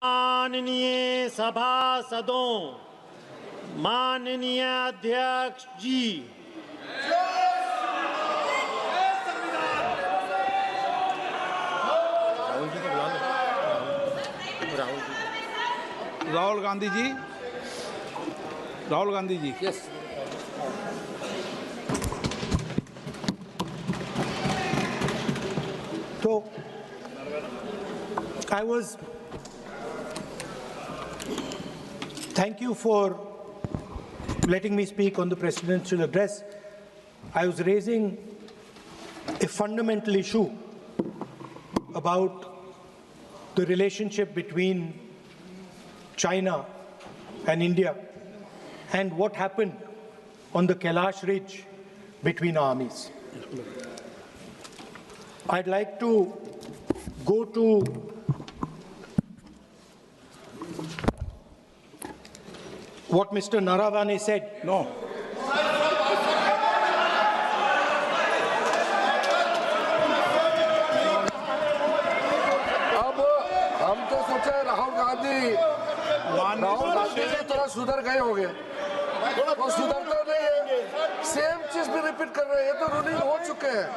माननीय सभासदों, माननीय अध्यक्ष जी, Rahul Gandhi ji, Rahul Gandhi ji. Yes. So, thank you for letting me speak on the presidential address. I was raising a fundamental issue about the relationship between China and India and what happened on the Kailash Ridge between our armies. I'd like to go to what Mr. Naravane said. No. अब हम तो सोचे राहुल गांधी से थोड़ा सुधर गए होंगे, वो सुधरते नहीं है, सेम चीज भी रिपीट कर रहे हैं। ये तो रूलिंग हो चुके हैं।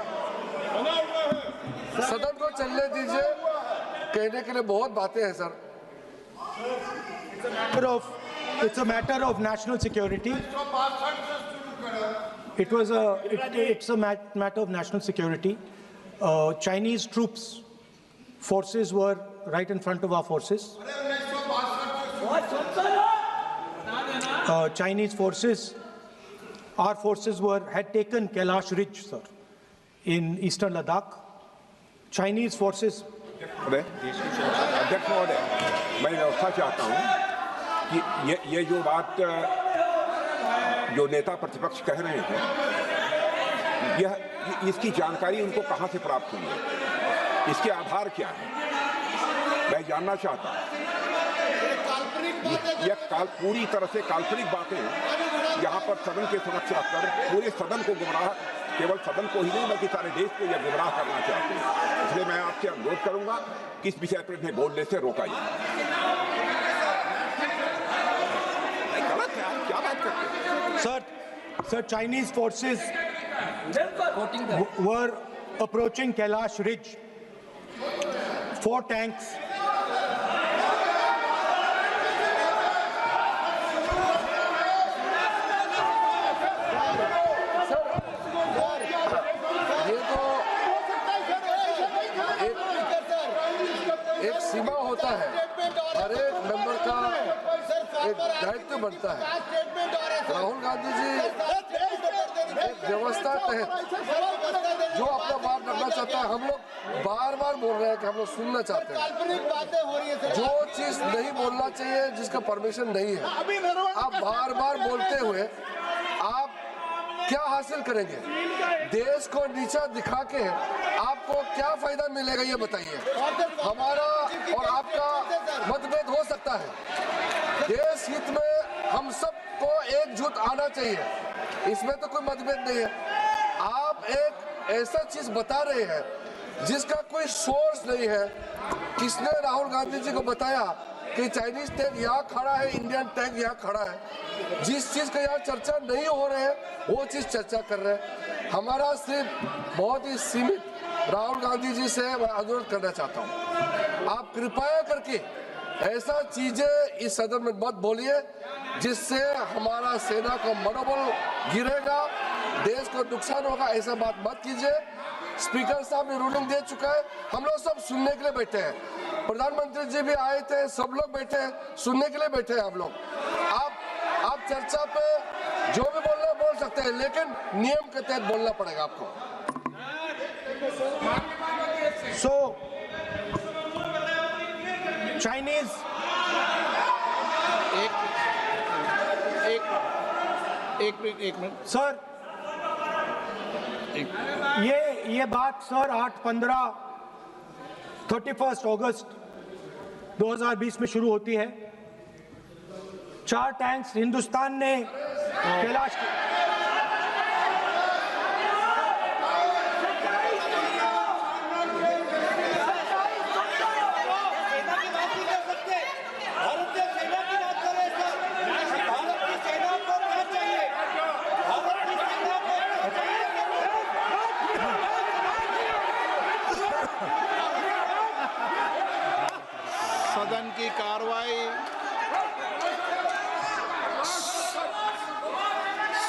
सदन को चलने दीजिए, कहने के लिए बहुत बातें हैं sir. It's a matter of national security. It's a matter of national security. Chinese forces were right in front of our forces. Chinese forces, our forces had taken Kailash Ridge, sir, in eastern Ladakh. Chinese forces. अध्यक्ष महोदय, मैं व्यवस्था चाहता हूँ कि ये जो बात जो नेता प्रतिपक्ष कह रहे हैं, यह इसकी जानकारी उनको कहाँ से प्राप्त हुई है, इसके आधार क्या है, मैं जानना चाहता हूँ। यह पूरी तरह से काल्पनिक बातें यहाँ पर सदन के समक्ष रखकर पूरे सदन को गुमराह, केवल सदन को ही नहीं बल्कि सारे देश को यह गुमराह करना चाहते हैं। इसलिए मैं आपसे अनुरोध करूंगा कि इस विषय पर इन्हें बोलने से रोका जाए। गलत है, आप क्या बात करते हैं? Sir, Chinese forces were approaching Kailash Ridge. 4 tanks. एक सीमा होता है, हर एक मेंबर का एक दायित्व बनता है। राहुल गांधी जी एक व्यवस्था तहत जो अपना बात रखना चाहता है, हम लोग बार बार बोल रहे हैं कि हम लोग सुनना चाहते हैं। जो चीज नहीं बोलना चाहिए, जिसका परमिशन नहीं है, आप बार बार बोलते हुए आप क्या हासिल करेंगे? देश को नीचा दिखा के आपको क्या फायदा मिलेगा, ये बताइए। हमारा और आपका मतभेद हो सकता है, देश हित में हम सबको एकजुट आना चाहिए, इसमें तो कोई मतभेद नहीं है। आप एक ऐसा चीज बता रहे हैं जिसका कोई सोर्स नहीं है। किसने राहुल गांधी जी को बताया कि चाइनीज टैंक यहाँ खड़ा है, इंडियन टैंक यहाँ खड़ा है? जिस चीज का यहाँ चर्चा नहीं हो रहे है, वो चीज चर्चा कर रहे हैं। हमारा सिर्फ बहुत ही सीमित राहुल गांधी जी से मैं अनुरोध करना चाहता हूँ, आप कृपया करके ऐसा चीजें इस सदन में मत बोलिए जिससे हमारा सेना का मनोबल गिरेगा, देश को नुकसान होगा। ऐसा बात मत कीजिए। स्पीकर साहब ने रूलिंग दे चुका है, हम लोग सब सुनने के लिए बैठे हैं। प्रधानमंत्री जी भी आए थे, सब लोग बैठे हैं, सुनने के लिए बैठे हैं हम लोग। आप चर्चा पे जो भी बोलना है बोल सकते हैं, लेकिन नियम के तहत बोलना पड़ेगा आपको। So, Chinese एक मिनट सर, ये बात सर 31 अगस्त 2020 में शुरू होती है। 4 टैंक्स हिंदुस्तान ने कैलाश सदन की कार्रवाई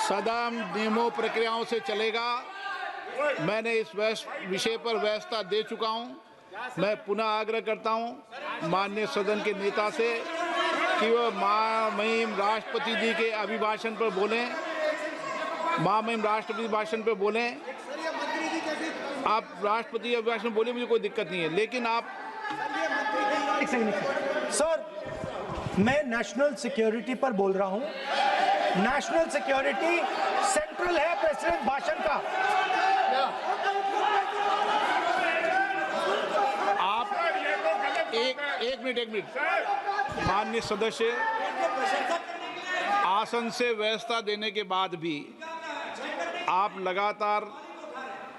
सदन नियमों प्रक्रियाओं से चलेगा। मैंने इस विषय पर व्यवस्था दे चुका हूं। मैं पुनः आग्रह करता हूं माननीय सदन के नेता से कि वह महामहिम राष्ट्रपति जी के अभिभाषण पर बोलें, महामहिम राष्ट्रपति भाषण पर बोलें। आप राष्ट्रपति अभिभाषण बोले, मुझे कोई दिक्कत नहीं है, लेकिन आप सर, मैं नेशनल सिक्योरिटी पर बोल रहा हूं। नेशनल सिक्योरिटी सेंट्रल है प्रेसिडेंट भाषण का। आप एक मिनट माननीय सदस्य, आसन से व्यवस्था देने के बाद भी आप लगातार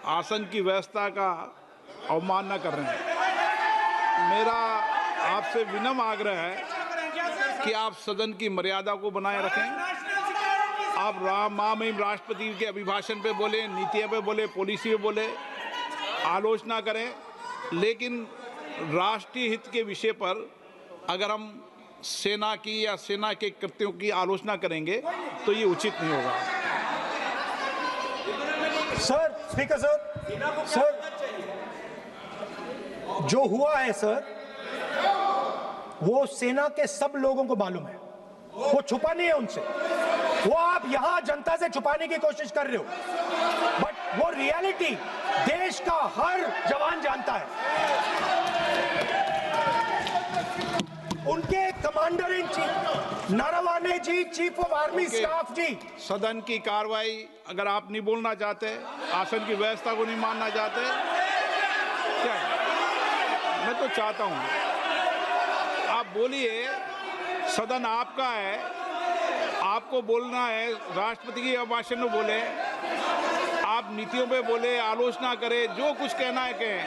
आसन की व्यवस्था का अवमानना कर रहे हैं। मेरा आपसे विनम्र आग्रह है कि आप सदन की मर्यादा को बनाए रखें। आप महामहिम राष्ट्रपति के अभिभाषण पे बोले, नीतियों पे बोले, पॉलिसी पे बोले, आलोचना करें, लेकिन राष्ट्रीय हित के विषय पर अगर हम सेना की या सेना के कृत्यों की आलोचना करेंगे तो ये उचित नहीं होगा। सर, स्पीकर सर, जो हुआ है सर, वो सेना के सब लोगों को मालूम है। वो छुपा नहीं है उनसे। वो आप यहां जनता से छुपाने की कोशिश कर रहे हो, बट वो रियलिटी देश का हर जवान जानता है। उनके commander in chief Naravane ji, chief of army staff ji. सदन की कार्रवाई अगर आप नहीं बोलना चाहते, आसन की व्यवस्था को नहीं मानना चाहते, क्या मैं तो चाहता हूं आप बोलिए। सदन आपका है, आपको बोलना है। राष्ट्रपति के अभिभाषण में बोले, आप नीतियों पे बोले, आलोचना करें, जो कुछ कहना है कहें।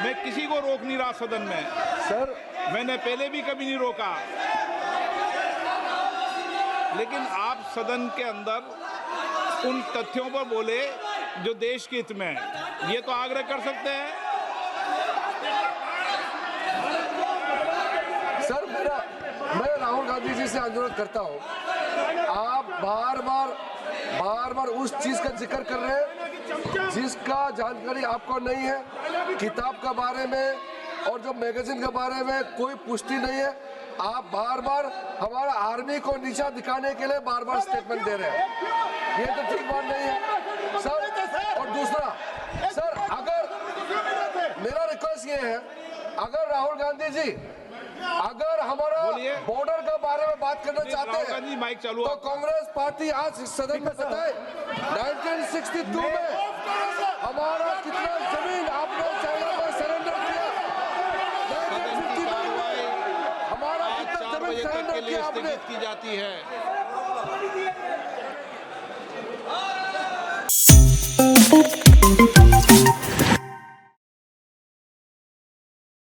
मैं किसी को रोक नहीं रहा सदन में सर, मैंने पहले भी कभी नहीं रोका, लेकिन आप सदन के अंदर उन तथ्यों पर बोले जो देश के हित में है। ये तो आग्रह कर सकते हैं। सर, मैं राहुल गांधी जी से अनुरोध करता हूं, आप बार बार उस चीज का जिक्र कर रहे हैं जिसका जानकारी आपको नहीं है। किताब के बारे में और जो मैगजीन के बारे में कोई पुष्टि नहीं है। आप बार हमारा आर्मी को नीचा दिखाने के लिए बार स्टेटमेंट दे रहे हैं। ये तो ठीक बात नहीं है सर। और दूसरा सर, अगर मेरा रिक्वेस्ट ये है, अगर राहुल गांधी जी अगर हमारा बॉर्डर के बारे में बात करना चाहते हैं तो कांग्रेस पार्टी आज सदन में बताए 1962 में हमारा कितना जमीन आपने चाइना को सरेंडर किया। 1952 में हमारा कितना जमीन सरेंडर किया आपने की जाती है।